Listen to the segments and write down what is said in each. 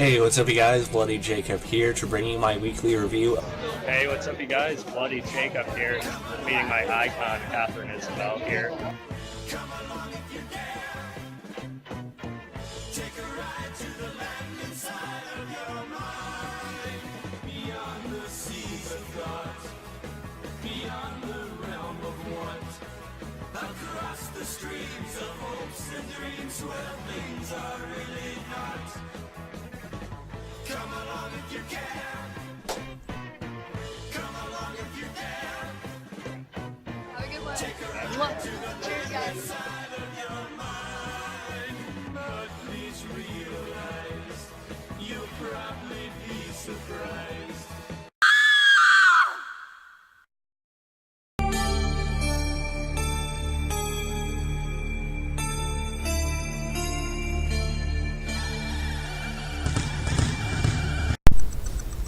Hey, what's up you guys? Bloody Jacob here to bring you my weekly review. Hey, what's up you guys? Bloody Jacob here, meeting my icon, Catherine Isabel here. Across the streams of hopes and dreams where things are really not. Come along if you can. Come along if you dare. Have a good one. Cheers, guys. Side of your mind, but please realize you'll probably be surprised.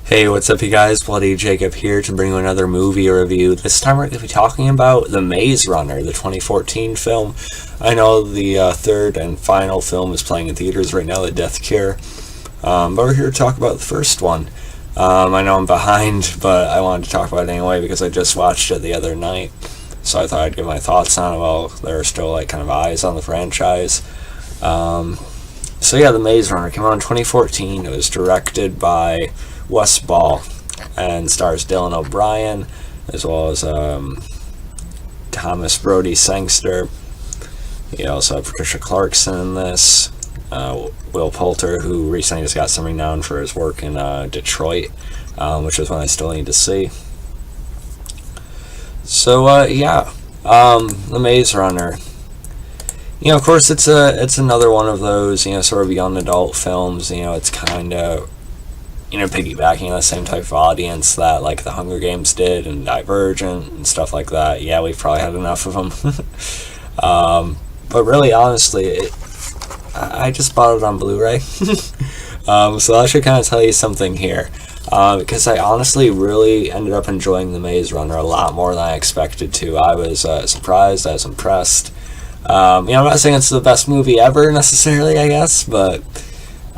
Hey, what's up you guys? Bloody Jacob here to bring you another movie review. This time we're going to be talking about The Maze Runner, the 2014 film. I know the third and final film is playing in theaters right now, The Death Cure. But we're here to talk about the first one. I know I'm behind, but I wanted to talk about it anyway because I just watched it the other night. So I thought I'd give my thoughts on it while there are still kind of eyes on the franchise. So yeah, The Maze Runner came out in 2014. It was directed by Wes Ball and stars Dylan O'Brien as well as Thomas Brodie-Sangster. You also have Patricia Clarkson in this. Will Poulter, who recently just got some renown for his work in Detroit, which is one I still need to see. So The Maze Runner. Of course, it's another one of those sort of young adult films. It's kind of piggybacking on the same type of audience that The Hunger Games did and Divergent and stuff like that. Yeah, we've probably had enough of them. But really, honestly, I just bought it on Blu-ray. So I should kind of tell you something here. Because I honestly really ended up enjoying The Maze Runner a lot more than I expected to. I was surprised, I was impressed. I'm not saying it's the best movie ever necessarily, I guess, but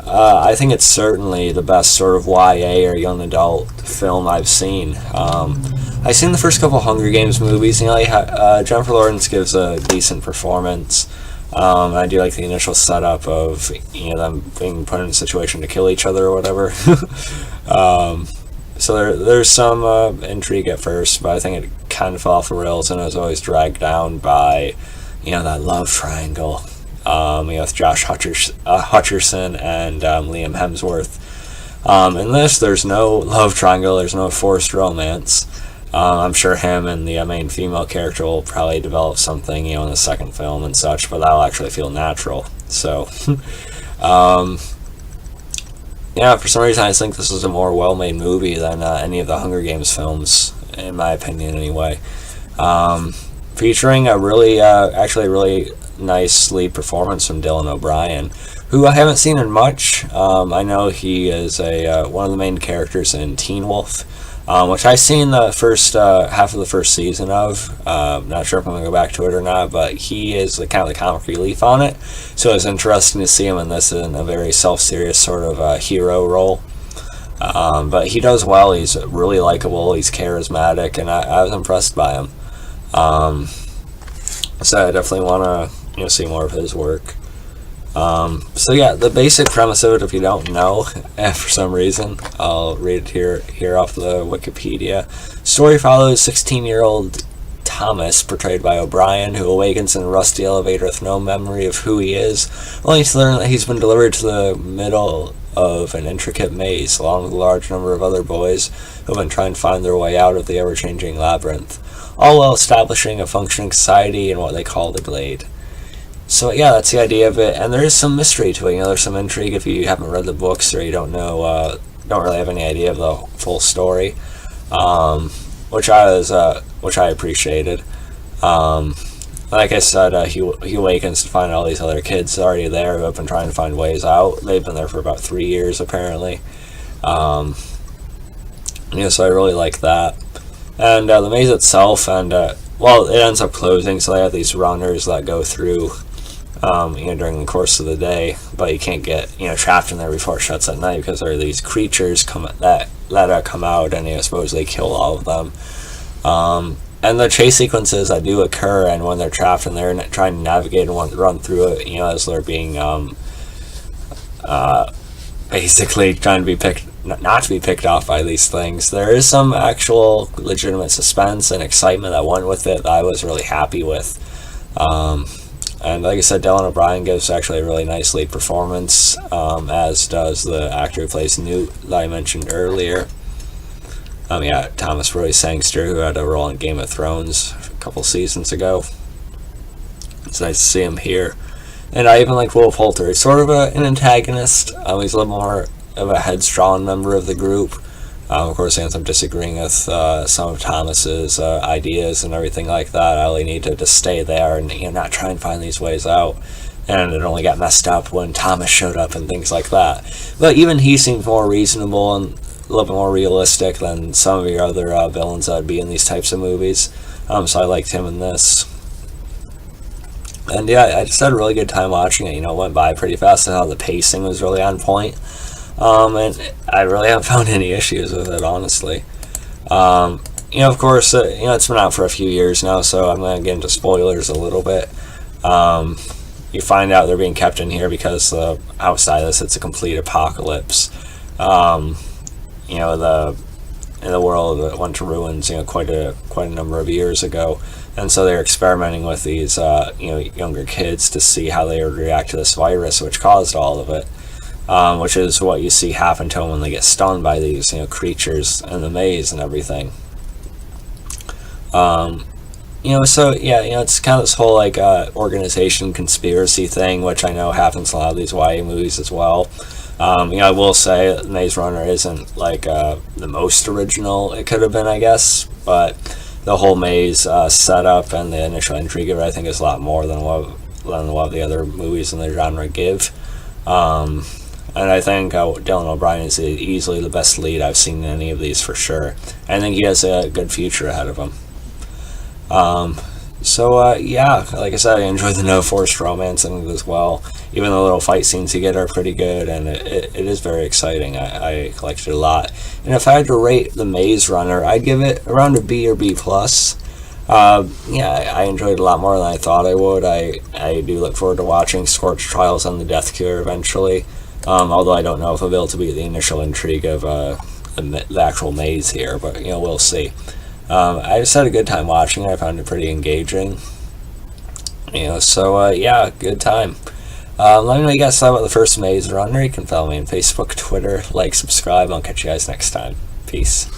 I think it's certainly the best sort of YA or young adult film I've seen. I've seen the first couple Hunger Games movies. Jennifer Lawrence gives a decent performance. I do like the initial setup of them being put in a situation to kill each other or whatever. So there's some intrigue at first, but I think it kind of fell off the rails and it was always dragged down by that love triangle. With Josh Hutcherson and Liam Hemsworth. In this, there's no love triangle, there's no forced romance. I'm sure him and the main female character will probably develop something, in the second film and such, but that'll actually feel natural. So, for some reason I think this is a more well-made movie than any of the Hunger Games films, in my opinion anyway. Featuring a really nice lead performance from Dylan O'Brien, who I haven't seen in much. I know he is one of the main characters in Teen Wolf, which I've seen the first half of the first season of. Not sure if I'm going to go back to it or not, but he is kind of the comic relief on it, so it's interesting to see him in this in a very self-serious sort of hero role. But he does well. He's really likable, he's charismatic, and I was impressed by him. So I definitely want to see more of his work. The basic premise of it, if you don't know, for some reason, I'll read it here off the Wikipedia. Story follows 16-year-old Thomas, portrayed by O'Brien, who awakens in a rusty elevator with no memory of who he is, only to learn that he's been delivered to the middle of an intricate maze, along with a large number of other boys who have been trying to find their way out of the ever-changing labyrinth, all while establishing a functioning society in what they call the Glade. So that's the idea of it, and there is some mystery to it. There's some intrigue if you haven't read the books or you don't know, don't really have any idea of the full story, which I appreciated. Like I said, he awakens to find all these other kids already there who have been trying to find ways out. They've been there for about 3 years apparently. So I really like that. And the maze itself, and it ends up closing, so they have these runners that go through during the course of the day, but you can't get, trapped in there before it shuts at night, because there are these creatures that come out and, supposedly kill all of them. And the chase sequences that do occur, and when they're trapped and they're trying to navigate and run through it, as they're being basically trying to be not to be picked off by these things, there is some actual legitimate suspense and excitement that went with it that I was really happy with. And like I said, Dylan O'Brien gives actually a really nice lead performance, as does the actor who plays Newt that I mentioned earlier. Thomas Brodie-Sangster, who had a role in Game of Thrones a couple seasons ago. It's nice to see him here. And I even like Will Poulter. He's sort of an antagonist. He's a little more of a headstrong member of the group. Of course, since I'm disagreeing with some of Thomas's ideas and everything like that, I only need to just stay there and not try and find these ways out. And it only got messed up when Thomas showed up and things like that. But even he seems more reasonable and a little bit more realistic than some of your other villains that would be in these types of movies. So I liked him in this. And yeah, I just had a really good time watching it. It went by pretty fast, and how the pacing was really on point. And I really haven't found any issues with it, honestly. Of course, it's been out for a few years now, so I'm going to get into spoilers a little bit. You find out they're being kept in here because outside of this, it's a complete apocalypse. In the world that went to ruins, quite a number of years ago, and so they're experimenting with these, younger kids to see how they would react to this virus, which caused all of it, which is what you see happen to them when they get stunned by these, creatures in the maze and everything. It's kind of this whole organization conspiracy thing, which I know happens in a lot of these YA movies as well. I will say Maze Runner isn't the most original it could have been, I guess, but the whole maze setup and the initial intrigue of it, I think, is a lot more than what of the other movies in the genre give. And I think Dylan O'Brien is easily the best lead I've seen in any of these, for sure. I think he has a good future ahead of him. Like I said, I enjoy the no forced romance in it as well. Even the little fight scenes you get are pretty good, and it is very exciting. I liked it a lot. And if I had to rate the Maze Runner, I'd give it around a B or B+. I enjoyed it a lot more than I thought I would. I do look forward to watching Scorched Trials on the Death Cure eventually, although I don't know if I'll be able to beat the initial intrigue of the actual maze here, but we'll see. I just had a good time watching it. I found it pretty engaging. Good time. Let me know what you guys thought about the first Maze Runner. You can follow me on Facebook, Twitter, subscribe. I'll catch you guys next time. Peace.